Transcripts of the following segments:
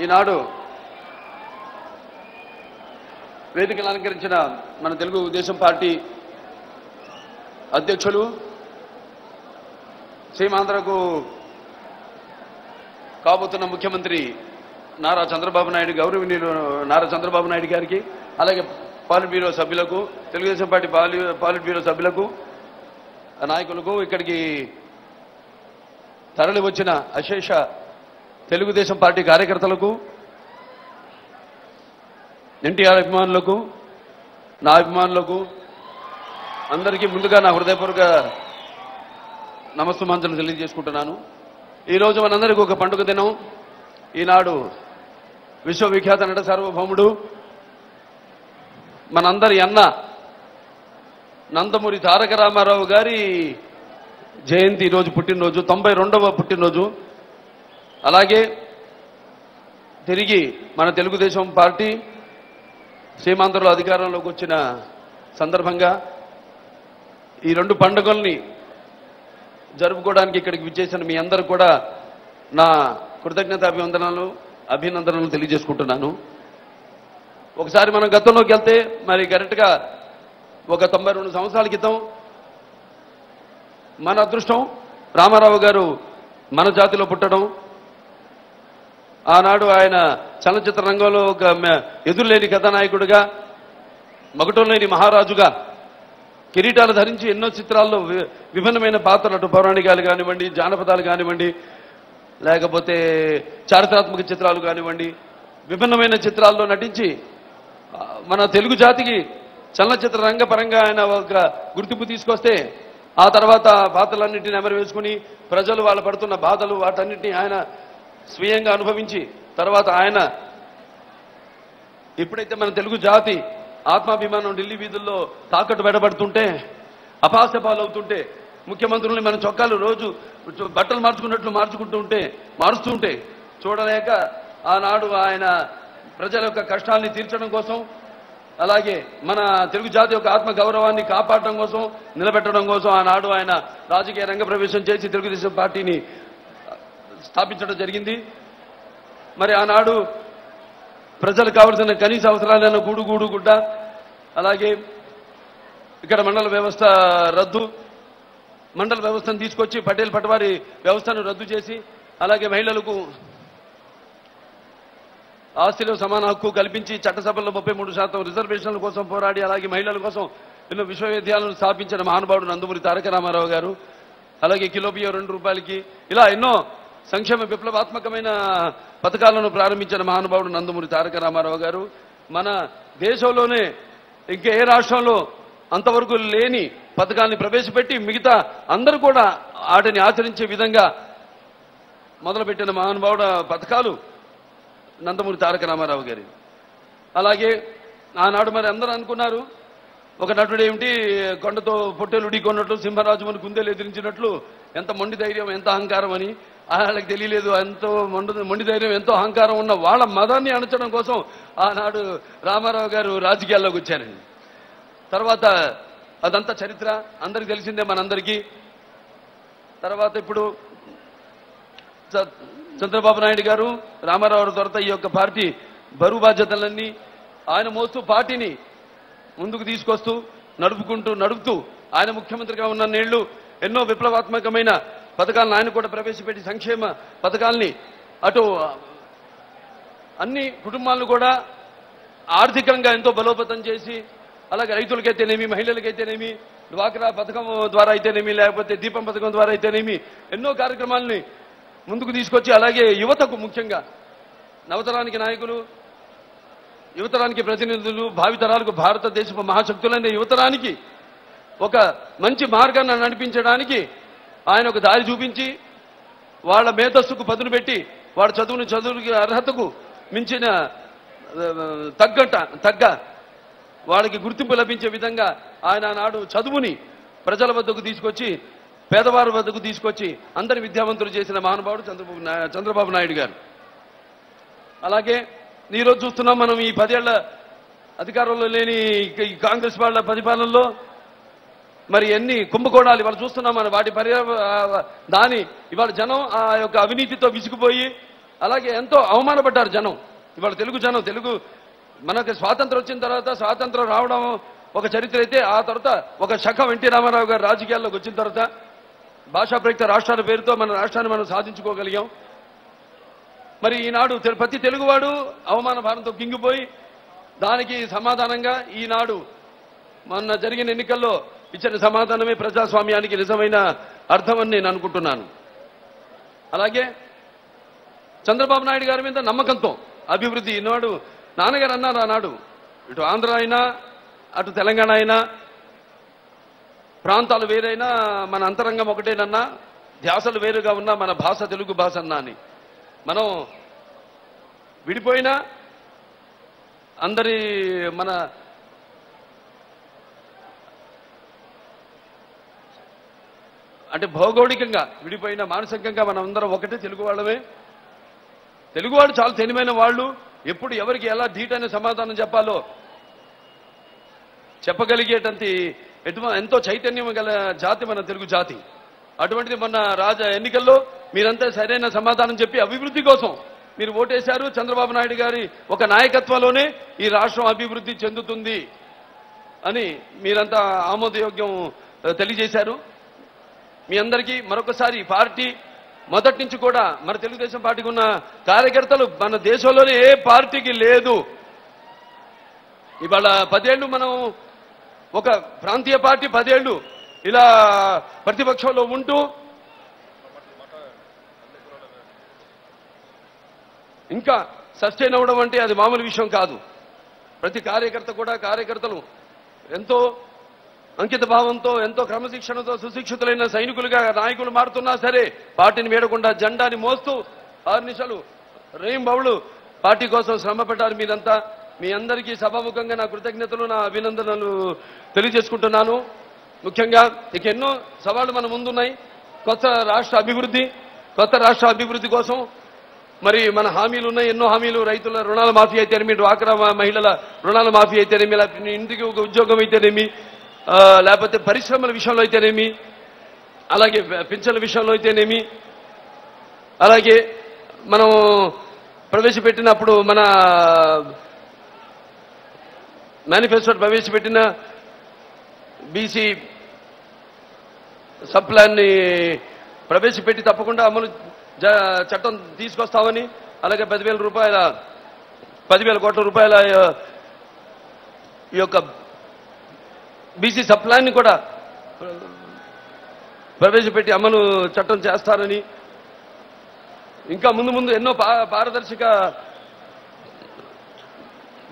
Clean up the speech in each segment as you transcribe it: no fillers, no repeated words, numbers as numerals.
ఈనాడు వేదికను అలంకరించిన మన తెలుగుదేశం పార్టీ అధ్యక్షులు సీమాంధ్రకు కాబోతున్న ముఖ్యమంత్రి నారా చంద్రబాబు నాయుడు గౌరవనీయులు నారా చంద్రబాబు నాయుడు గారికి, అలాగే పాలిట్ బ్యూరో సభ్యులకు, తెలుగుదేశం పార్టీ పాలిట్ బ్యూరో సభ్యులకు, నాయకులకు, ఇక్కడికి తరలి వచ్చిన అశేష తెలుగుదేశం పార్టీ కార్యకర్తలకు, ఎన్టీఆర్ అభిమానులకు, నా అభిమానులకు అందరికీ ముందుగా నా హృదయపూర్వక నమస్సుమాంజలు తెలియజేసుకుంటున్నాను. ఈరోజు మనందరికీ ఒక పండుగ దినం. ఈనాడు విశ్వవిఖ్యాత నట సార్వభౌముడు మనందరి అన్న నందమూరి తారక రామారావు గారి జయంతి ఈరోజు పుట్టినరోజు, 92వ పుట్టినరోజు. అలాగే తిరిగి మన తెలుగుదేశం పార్టీ సీమాంధ్రలో అధికారంలోకి వచ్చిన సందర్భంగా ఈ రెండు పండుగల్ని జరుపుకోవడానికి ఇక్కడికి విచ్చేసిన మీ అందరూ కూడా నా అభినందనలు తెలియజేసుకుంటున్నాను. ఒకసారి మనం గతంలోకి వెళ్తే మరి కరెక్ట్గా ఒక 92 సంవత్సరాల క్రితం మన అదృష్టం రామారావు గారు మన జాతిలో పుట్టడం. ఆనాడు ఆయన చలనచిత్ర రంగంలో ఒక ఎదురులేని కథానాయకుడిగా, మగటం లేని మహారాజుగా కిరీటాలు ధరించి ఎన్నో చిత్రాల్లో విభిన్నమైన పాత్రలు, అటు పౌరాణికాలు కానివ్వండి, జానపదాలు కానివ్వండి, లేకపోతే చారిత్రాత్మక చిత్రాలు కానివ్వండి, విభిన్నమైన చిత్రాల్లో నటించి మన తెలుగు జాతికి చలనచిత్ర రంగపరంగా ఆయన ఒక గుర్తింపు తీసుకొస్తే, ఆ తర్వాత పాత్రలన్నింటినీ ఎమరవేసుకుని ప్రజలు వాళ్ళు పడుతున్న బాధలు వాటన్నింటినీ ఆయన స్వీయంగా అనుభవించి, తర్వాత ఆయన ఎప్పుడైతే మన తెలుగు జాతి ఆత్మాభిమానం ఢిల్లీ వీధుల్లో తాకట్టు పెట్టబడుతుంటే, అపాసపాలవుతుంటే, ముఖ్యమంత్రుల్ని మన చొక్కాలు రోజు బట్టలు మారుస్తూ ఉంటే చూడలేక ఆనాడు ఆయన ప్రజల యొక్క కష్టాల్ని తీర్చడం కోసం, అలాగే మన తెలుగు జాతి యొక్క ఆత్మ గౌరవాన్ని కాపాడడం కోసం, నిలబెట్టడం కోసం ఆనాడు ఆయన రాజకీయ రంగ ప్రవేశం చేసి తెలుగుదేశం పార్టీని స్థాపించడం జరిగింది. మరి ఆనాడు ప్రజలకు కావలసిన కనీస అవసరాలైన గూడు గుడ్డ, అలాగే ఇక్కడ మండల వ్యవస్థ రద్దు, మండల వ్యవస్థను తీసుకొచ్చి పటేల్ పటవారి వ్యవస్థను రద్దు చేసి, అలాగే మహిళలకు ఆస్తిలో సమాన హక్కు కల్పించి చట్టసభల్లో 33% రిజర్వేషన్ల కోసం పోరాడి, అలాగే మహిళల కోసం ఎన్నో విశ్వవిద్యాలయాలను స్థాపించిన మహానుభావుడు నందమూరి తారక రామారావు గారు. అలాగే కిలో బియ్యం 2 రూపాయలకి, ఇలా ఎన్నో సంక్షేమ విప్లవాత్మకమైన పథకాలను ప్రారంభించిన మహానుభావుడు నందమూరి తారక రామారావు గారు. మన దేశంలోనే ఇంకా ఏ రాష్ట్రంలో అంతవరకు లేని పథకాన్ని ప్రవేశపెట్టి మిగతా అందరూ కూడా వాటిని ఆచరించే విధంగా మొదలుపెట్టిన మహానుభావుడు పథకాలు నందమూరి తారక రామారావు గారి. అలాగే ఆనాడు మరి అందరూ అనుకున్నారు, ఒక నటుడు ఏమిటి కొండతో పొట్టేలు ఢీకొన్నట్లు, సింహరాజు మన కుందేలు ఎదిరించినట్లు, ఎంత మొండి ధైర్యం, ఎంత అహంకారం అని వాళ్ళకి తెలియలేదు. ఎంతో మొండి ధైర్యం, ఎంతో అహంకారం ఉన్న వాళ్ళ మదాన్ని అణచడం కోసం ఆనాడు రామారావు గారు రాజకీయాల్లోకి వచ్చారండి. తర్వాత అదంతా చరిత్ర అందరికీ తెలిసిందే మనందరికీ. తర్వాత ఇప్పుడు చంద్రబాబు నాయుడు గారు రామారావు తర్వాత ఈ యొక్క పార్టీ బరువు బాధ్యతలన్నీ ఆయన మోస్తూ పార్టీని ముందుకు తీసుకొస్తూ నడుపుతూ ఆయన ముఖ్యమంత్రిగా ఉన్న నేళ్లు ఎన్నో విప్లవాత్మకమైన పథకాలను ఆయన కూడా ప్రవేశపెట్టి సంక్షేమ పథకాల్ని అటు అన్ని కుటుంబాలను కూడా ఆర్థికంగా ఎంతో బలోపేతం చేసి, అలాగే రైతులకైతేనేమి, మహిళలకైతేనేమి, డ్వాక్రా పథకం ద్వారా అయితేనేమి, లేకపోతే దీపం పథకం ద్వారా అయితేనేమి ఎన్నో కార్యక్రమాలని ముందుకు తీసుకొచ్చి, అలాగే యువతకు ముఖ్యంగా నవతరానికి నాయకులు, యువతరానికి ప్రతినిధులు, భావితరాలకు భారతదేశపు మహాశక్తులైన యువతరానికి ఒక మంచి మార్గాన్ని నడిపించడానికి ఆయన ఒక దారి చూపించి, వాళ్ళ మేధస్సుకు పదును పెట్టి, వాళ్ళ చదువుకి అర్హతకు మించిన తగ్గ వాళ్ళకి గుర్తింపు లభించే విధంగా ఆయన నాడు చదువుని ప్రజల వద్దకు తీసుకొచ్చి, పేదవారి వద్దకు తీసుకొచ్చి అందరి విద్యావంతులు చేసిన మహానుభావుడు చంద్రబాబు నాయుడు గారు. అలాగే ఈరోజు చూస్తున్నాం మనం ఈ 10 ఏళ్ల అధికారంలో లేని కాంగ్రెస్ వాళ్ళ పరిపాలనలో మరి ఎన్ని కుంభకోణాలు ఇవాళ చూస్తున్నాం. మన వాటి దాని ఇవాళ జనం ఆ యొక్క అవినీతితో విసిగిపోయి, అలాగే ఎంతో అవమానపడ్డారు జనం. ఇవాళ తెలుగు జనం, మనకి స్వాతంత్రం వచ్చిన తర్వాత స్వాతంత్రం రావడం ఒక చరిత్ర అయితే, ఆ తర్వాత ఒక శకం ఎన్టీ రామారావు గారు రాజకీయాల్లోకి వచ్చిన తర్వాత భాషా ప్రయుక్త రాష్ట్రాల పేరుతో మన రాష్ట్రాన్ని మనం సాధించుకోగలిగాం. మరి ఈనాడు ప్రతి తెలుగువాడు అవమాన భారంతో కింగిపోయి దానికి సమాధానంగా ఈనాడు మొన్న జరిగిన ఎన్నికల్లో ఇచ్చిన సమాధానమే ప్రజాస్వామ్యానికి నిజమైన అర్థమని నేను అనుకుంటున్నాను. అలాగే చంద్రబాబు నాయుడు గారి మీద నమ్మకంతో అభివృద్ధి ఈనాడు నాన్నగారు అన్నారు ఆనాడు, ఇటు ఆంధ్ర అయినా అటు తెలంగాణ అయినా ప్రాంతాలు వేరైనా మన అంతరంగం ఒకటేనన్నా, ధ్యాసలు వేరుగా ఉన్నా మన భాష తెలుగు భాష అన్నా అని. మనం విడిపోయినా అందరి మన అంటే భౌగోళికంగా విడిపోయిన మానసికంగా మనం అందరం ఒకటే తెలుగు వాళ్ళమే. తెలుగువాడు చాలా తెలివైన వాళ్ళు, ఎప్పుడు ఎవరికి ఎలా ధీటైన సమాధానం చెప్పాలో చెప్పగలిగేటంత ఎంతో చైతన్యం గల జాతి మన తెలుగు జాతి. అటువంటిది మొన్న ఎన్నికల్లో మీరంతా సరైన సమాధానం చెప్పి అభివృద్ధి కోసం మీరు ఓటేశారు. చంద్రబాబు నాయుడు గారి ఒక నాయకత్వంలోనే ఈ రాష్ట్రం అభివృద్ధి చెందుతుంది అని మీరంతా ఆమోదయోగ్యం తెలియజేశారు. మీ అందరికీ మరొకసారి పార్టీ మొదటి నుంచి కూడా మన తెలుగుదేశం పార్టీకి ఉన్న కార్యకర్తలు మన దేశంలోనే ఏ పార్టీకి లేదు. ఇవాళ 10 ఏళ్ళు మనం ఒక ప్రాంతీయ పార్టీ 10 ఏళ్ళు ఇలా ప్రతిపక్షంలో ఉంటూ ఇంకా సస్టైన్ అవ్వడం అంటే అది మామూలు విషయం కాదు. ప్రతి కార్యకర్తలు ఎంతో అంకిత భావంతో, ఎంతో క్రమశిక్షణతో సుశిక్షితులైన సైనికులుగా నాయకులు మారుతున్నా సరే పార్టీని వీడకుండా జెండాని మోస్తూ 6 నిమిషాలు రేయింబవళ్ళు పార్టీ కోసం శ్రమపడ్డారు మీరంతా. మీ అందరికీ సభాముఖంగా నా కృతజ్ఞతలు, నా అభినందనలు తెలియజేసుకుంటున్నాను. ముఖ్యంగా ఇక ఎన్నో సవాళ్లు మన ముందున్నాయి. కొత్త రాష్ట్ర అభివృద్ధి కోసం మరి మన హామీలు ఉన్నాయి, ఎన్నో హామీలు. రైతుల రుణాల మాఫీ అయితేనేమి, డ్వాక్రా మహిళల రుణాల మాఫీ అయితేనేమి, లేకపోతే ఇంటికి ఒక ఉద్యోగం అయితేనేమి, లేకపోతే పరిశ్రమల విషయంలో అయితేనేమి, అలాగే పింఛన్ల విషయంలో అయితేనేమి, అలాగే మనం ప్రవేశపెట్టినప్పుడు మన మేనిఫెస్టోలో ప్రవేశపెట్టిన బీసీ సబ్ ప్లాన్ని ప్రవేశపెట్టి తప్పకుండా అమలు చట్టం తీసుకొస్తామని, అలాగే 10,000 కోట్ల రూపాయల ఈ యొక్క బీసీ సబ్ ప్లాన్ని కూడా ప్రవేశపెట్టి అమలు చట్టం చేస్తారని, ఇంకా ముందు ఎన్నో పారదర్శక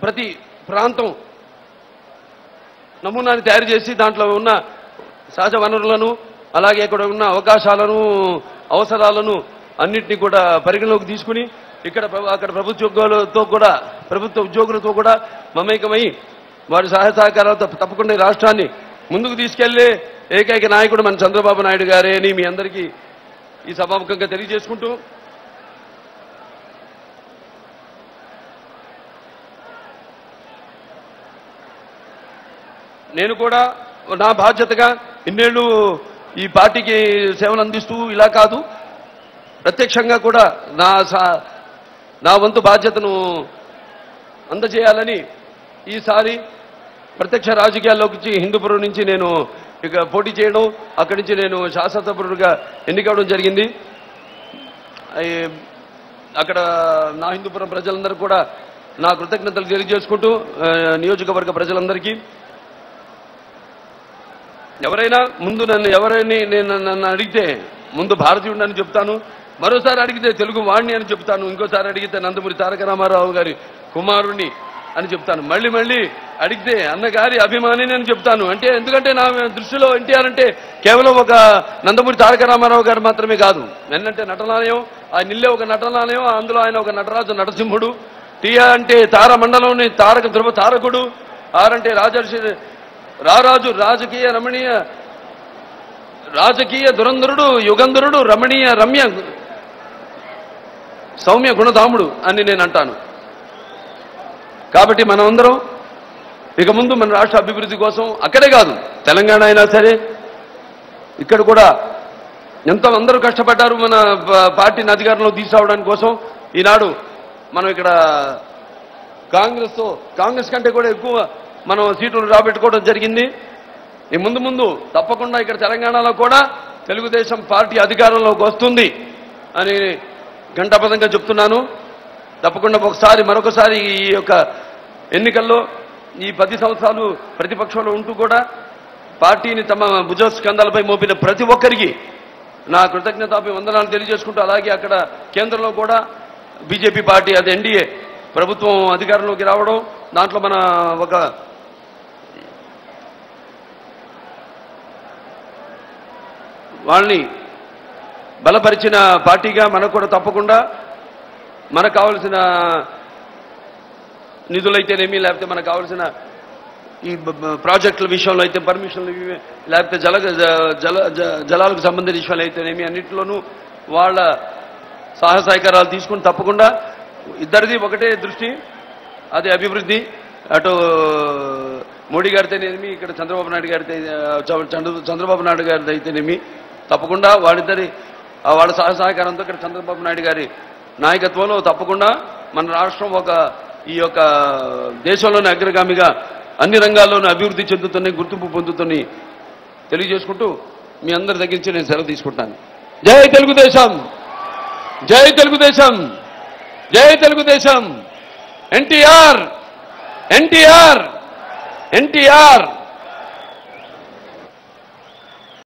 ప్రతి ప్రాంతం నమూనాని తయారు చేసి దాంట్లో ఉన్న సహజ వనరులను, అలాగే ఇక్కడ ఉన్న అవకాశాలను, అవసరాలను అన్నింటినీ కూడా పరిగణలోకి తీసుకుని అక్కడ ప్రభుత్వ ఉద్యోగులతో కూడా మమేకమై వారి సహాయ సహకారాలతో తప్పకుండా ఈ రాష్ట్రాన్ని ముందుకు తీసుకెళ్లే ఏకైక నాయకుడు మన చంద్రబాబు నాయుడు గారే అని మీ అందరికీ ఈ సభాముఖంగా తెలియజేసుకుంటూ, నేను కూడా నా బాధ్యతగా ఇన్నేళ్లు ఈ పార్టీకి సేవలు అందిస్తూ ఇలా కాదు, ప్రత్యక్షంగా కూడా నా వంతు బాధ్యతను అందజేయాలని ఈసారి ప్రత్యక్ష రాజకీయాల్లోకి వచ్చి హిందూపురం నుంచి నేను ఇక పోటీ చేయడం, అక్కడి నుంచి నేను శాసనసభ్యుడిగా ఎన్నికవడం జరిగింది. అక్కడ నా హిందూపురం ప్రజలందరూ కూడా నా కృతజ్ఞతలు తెలియజేసుకుంటూ, నియోజకవర్గ ప్రజలందరికీ నన్ను అడిగితే ముందు భారతీయుడిని చెప్తాను, మరోసారి అడిగితే తెలుగు వాణ్ణి అని చెప్తాను, ఇంకోసారి అడిగితే నందమూరి తారక రామారావు గారి కుమారుణ్ణి అని చెప్తాను, మళ్ళీ అడిగితే అన్నగారి అభిమానిని అని చెప్తాను. ఎందుకంటే నా దృష్టిలో ఎన్టీఆర్ అంటే కేవలం ఒక నందమూరి తారక రామారావు గారు మాత్రమే కాదు. ఎన్నంటే నటనాలయం, ఆయన నిల్లే ఒక నటనాలయం, అందులో ఆయన ఒక నటరాజు నరసింహుడు. టీఆర్ అంటే తారమండలంలోని ధ్రువ తారకుడు. ఆర్ అంటే రారాజు, రాజకీయ దురంధరుడు, యుగంధరుడు, రమ్య సౌమ్య గుణధాముడు అని నేను అంటాను. కాబట్టి మనమందరం ఇక ముందు మన రాష్ట్ర అభివృద్ధి కోసం, అక్కడే కాదు తెలంగాణ అయినా సరే ఇక్కడ కూడా ఎంతో అందరూ కష్టపడ్డారు మన పార్టీని అధికారంలో తీసుకురావడానికి కోసం. ఈనాడు మనం ఇక్కడ కాంగ్రెస్ కంటే కూడా ఎక్కువ మనం సీట్లు రాబెట్టుకోవడం జరిగింది. ఈ ముందు తప్పకుండా ఇక్కడ తెలంగాణలో కూడా తెలుగుదేశం పార్టీ అధికారంలోకి వస్తుంది అని ఘంటాపథంగా చెప్తున్నాను. తప్పకుండా మరొకసారి ఈ యొక్క ఎన్నికల్లో ఈ 10 సంవత్సరాలు ప్రతిపక్షంలో ఉంటూ కూడా పార్టీని తమ భుజస్కంధాలపై మోపిన ప్రతి ఒక్కరికి నా కృతజ్ఞతాభివందనాలు తెలియజేసుకుంటూ, అలాగే అక్కడ కేంద్రంలో కూడా బీజేపీ పార్టీ, అది ఎన్డీఏ ప్రభుత్వం అధికారంలోకి రావడం, దాంట్లో మన ఒక వాళ్ళని బలపరిచిన పార్టీగా మనకు కూడా తప్పకుండా మనకు కావలసిన నిధులైతేనేమి, లేకపోతే మనకు కావాల్సిన ఈ ప్రాజెక్టుల విషయంలో అయితే పర్మిషన్లు, లేకపోతే జలాలకు సంబంధించిన విషయాలు అయితేనేమి, అన్నింటిలోనూ వాళ్ళ సహకారాలు తీసుకుని తప్పకుండా ఇద్దరిది ఒకటే దృష్టి, అది అభివృద్ధి. అటు మోడీ గారితేనేమి, ఇక్కడ చంద్రబాబు నాయుడు గారిది అయితేనేమి, తప్పకుండా వాళ్ళ సహకారంతో ఇక్కడ చంద్రబాబు నాయుడు గారి నాయకత్వంలో తప్పకుండా మన రాష్ట్రం ఈ యొక్క దేశంలోని అగ్రగామిగా అన్ని రంగాల్లోనూ అభివృద్ధి చెందుతున్నాయి, గుర్తింపు పొందుతున్నాయి తెలియజేసుకుంటూ మీ అందరి దగ్గర నుంచి నేను సెలవు తీసుకుంటాను. జై తెలుగుదేశం, జై తెలుగుదేశం, జై తెలుగుదేశం. ఎన్టీఆర్, ఎన్టీఆర్, ఎన్టీఆర్.